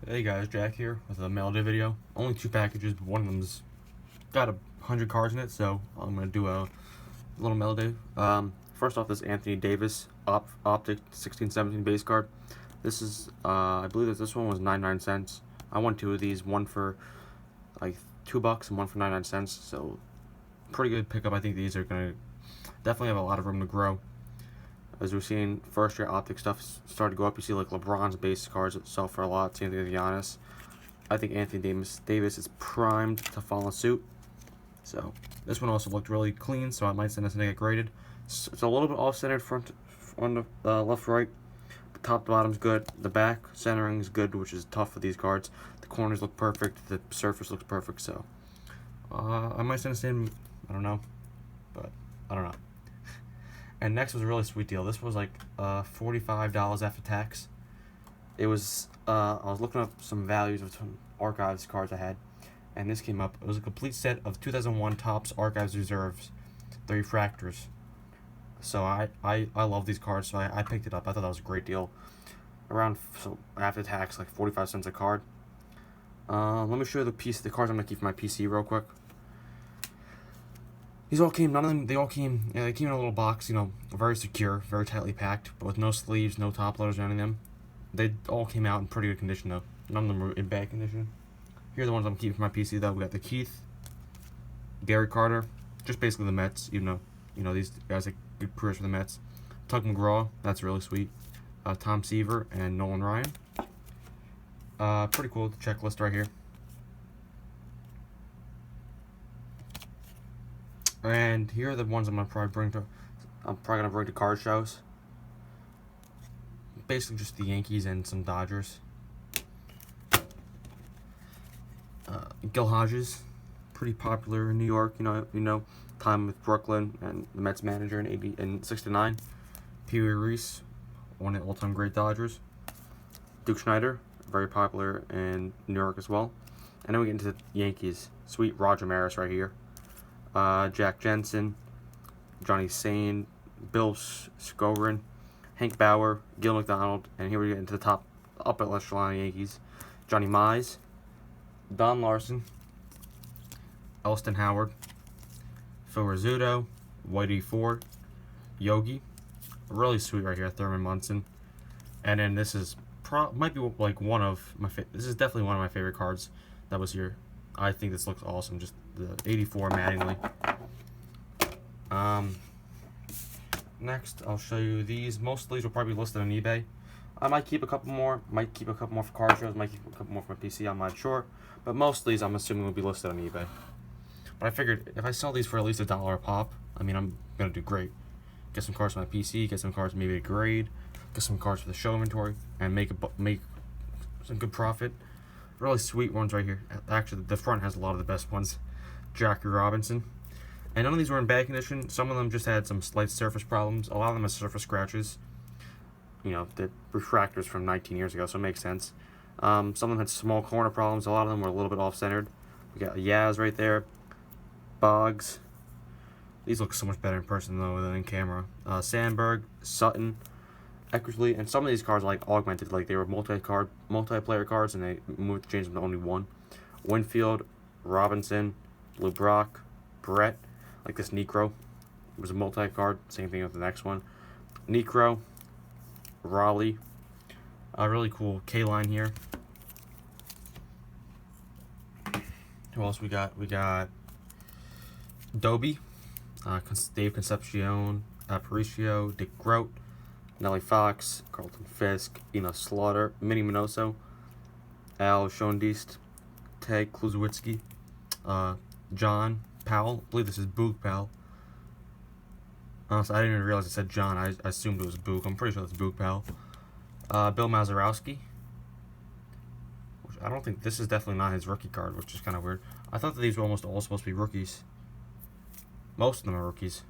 Hey guys, Jack here with a mail day video. Only 2 packages, but one of them's got 100 cards in it, so I'm gonna do a little mail day. First off, this Anthony Davis Optic 16-17 base card. This is I believe that this one was 99 cents. I won 2 of these, one for like $2 and one for 99 cents. So pretty good pickup. I think these are gonna definitely have a lot of room to grow. As we're seeing, first year Optic stuff started to go up. You see like LeBron's base cards that sell for a lot. Same thing with Giannis. I think Anthony Davis is primed to follow suit. So this one also looked really clean, so I might send this and get graded. It's a little bit off-centered front on the left right. The top to bottom's good. The back centering is good, which is tough for these cards. The corners look perfect. The surface looks perfect. So I might send this in. I don't know, but I don't know. And next was a really sweet deal. This was like $45 after tax. It was I was looking up some values of some Archives cards I had, and this came up. It was a complete set of 2001 Topps Archives Reserves, the Refractors. So I love these cards, so I picked it up. I thought that was a great deal. Around, so after tax, like 45 cents a card. Let me show you the cards I'm gonna keep for my PC real quick. These all came, none of them, they came in a little box, very secure, very tightly packed, but with no sleeves, no top loaders or any of them. They all came out in pretty good condition, though. None of them were in bad condition. Here are the ones I'm keeping for my PC, though. We got the Keith, Gary Carter, just basically the Mets, even though, these guys have good careers for the Mets. Tug McGraw, that's really sweet. Tom Seaver and Nolan Ryan. Pretty cool, the checklist right here. And here are the ones I'm probably gonna bring to card shows. Basically just the Yankees and some Dodgers. Gil Hodges, pretty popular in New York. Time with Brooklyn and the Mets manager in '69. Pee Wee Reese, one of the all-time great Dodgers. Duke Snider, very popular in New York as well. And then we get into the Yankees. Sweet Roger Maris right here. Jack Jensen, Johnny Sane, Bill Skowron, Hank Bauer, Gil McDonald, and here we get into the upper echelon Yankees. Johnny Mize, Don Larson, Elston Howard, Phil Rizzuto, Whitey Ford, Yogi, really sweet right here, Thurman Munson, and then this is might be like this is definitely one of my favorite cards that was here. I think this looks awesome. Just the 84 Mattingly. Next, I'll show you these. Most of these will probably be listed on eBay. I might keep a couple more. Might keep a couple more for card shows. Might keep a couple more for my PC. I'm not sure. But most of these, I'm assuming, will be listed on eBay. But I figured if I sell these for at least $1 a pop, I'm gonna do great. Get some cards for my PC. Get some cards maybe a grade. Get some cards for the show inventory, and make some good profit. Really sweet ones right here. Actually, the front has a lot of the best ones. Jackie Robinson. And none of these were in bad condition. Some of them just had some slight surface problems. A lot of them have surface scratches. The refractors from 19 years ago, so it makes sense. Some of them had small corner problems. A lot of them were a little bit off-centered. We got Yaz right there. Boggs. These look so much better in person, though, than in camera. Sandberg, Sutton, Eckersley, and some of these cards are like augmented, like they were multiplayer cards, and they changed them to only one. Winfield, Robinson, Lou Brock, Brett, like this Necro was a multi-card. Same thing with the next one. Necro, Raleigh, a really cool K-line here. Who else we got? We got Dobie, Dave Concepcion, Aparicio, Dick Groat, Nellie Fox, Carlton Fisk, Eno Slaughter, Minnie Minoso, Al Schoendienst, Ted Kluszewski, John Powell. I believe this is Boog Powell. Honestly, I didn't even realize it said John. I assumed it was Boog. I'm pretty sure it's Boog Powell. Bill Mazeroski. Which I don't think this is definitely not his rookie card, which is kind of weird. I thought that these were almost all supposed to be rookies. Most of them are rookies.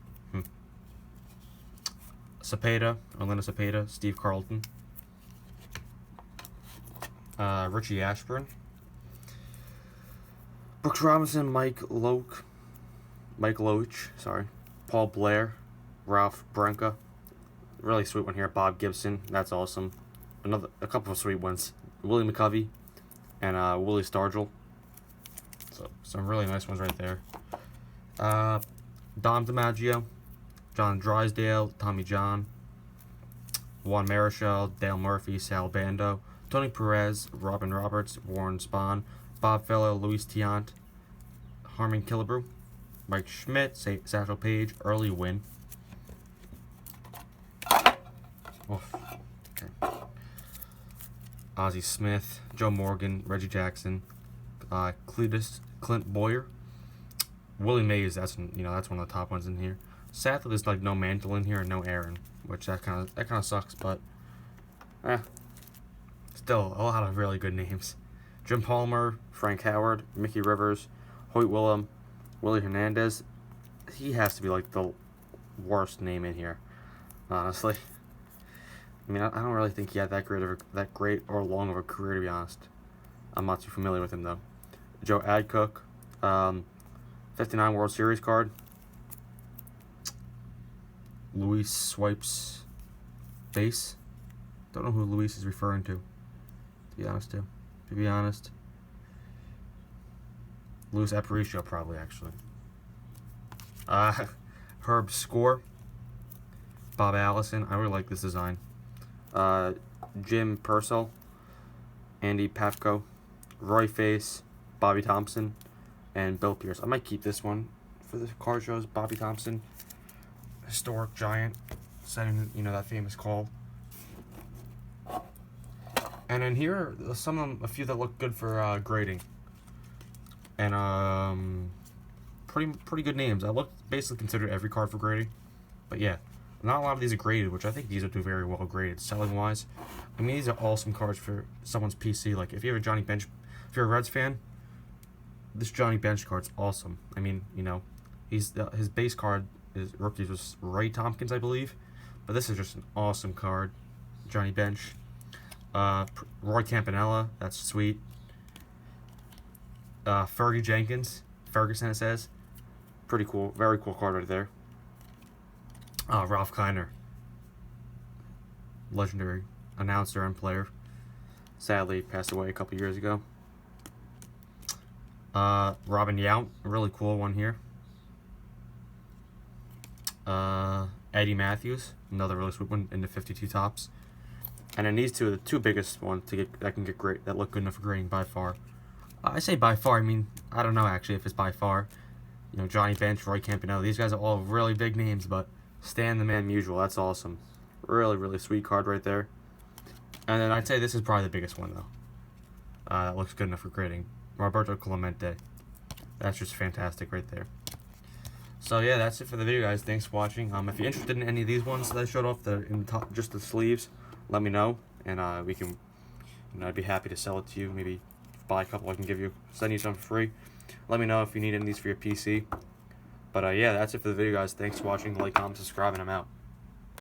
Cepeda, Orlando Cepeda, Steve Carlton, Richie Ashburn, Brooks Robinson, Mike Loach, Paul Blair, Ralph Branca, really sweet one here, Bob Gibson, that's awesome. A couple of sweet ones, Willie McCovey, and Willie Stargell. So some really nice ones right there. Dom DiMaggio, John Drysdale, Tommy John, Juan Marichal, Dale Murphy, Sal Bando, Tony Perez, Robin Roberts, Warren Spahn, Bob Feller, Luis Tiant, Harmon Killebrew, Mike Schmidt, Satchel Paige, Early Win. Oof. Okay. Ozzie Smith, Joe Morgan, Reggie Jackson, Clint Boyer, Willie Mays. That's one of the top ones in here. Sadly, there's like no Mantle in here and no Aaron, which that kind of sucks. But still a lot of really good names. Jim Palmer, Frank Howard, Mickey Rivers, Hoyt Willem, Willie Hernandez. He has to be like the worst name in here, honestly. I mean, I don't really think he had that great or long of a career, to be honest. I'm not too familiar with him though. Joe Adcock, 59 World Series card. Luis Swipes base. Don't know who Luis is referring to be honest. Luis Aparicio, probably, actually. Herb Score. Bob Allison. I really like this design. Jim Purcell. Andy Pafko. Roy Face. Bobby Thompson. And Bill Pierce. I might keep this one for the card shows. Bobby Thompson. Historic giant. Setting, that famous call. And then here are a few that look good for grading. And pretty good names. I basically considered every card for grading. But yeah, not a lot of these are graded, which I think these will do very well graded selling wise. I mean, these are awesome cards for someone's PC. Like if you have a Johnny Bench, if you're a Reds fan, this Johnny Bench card's awesome. I mean, his base card is rookies was Ray Tompkins, I believe, but this is just an awesome card, Johnny Bench. Roy Campanella, that's sweet. Ferguson it says, pretty cool, very cool card right there. Ralph Kiner, legendary announcer and player, sadly passed away a couple years ago. Robin Yount, a really cool one here. Eddie Matthews, another really sweet one in the 52 tops. And then these two are the two biggest ones that look good enough for grading by far. I say by far, I mean, I don't know actually if it's by far. Johnny Bench, Roy Campanella, these guys are all really big names, but Stan the Man Musial, that's awesome. Really, really sweet card right there. And then I'd say this is probably the biggest one though. That looks good enough for grading. Roberto Clemente. That's just fantastic right there. So yeah, that's it for the video, guys. Thanks for watching. If you're interested in any of these ones that I showed off, in the top, just the sleeves, let me know, and we can. I'd be happy to sell it to you. Maybe buy a couple. I can send you some for free. Let me know if you need any of these for your PC. But yeah, that's it for the video, guys. Thanks for watching. Like, comment, subscribe, and I'm out.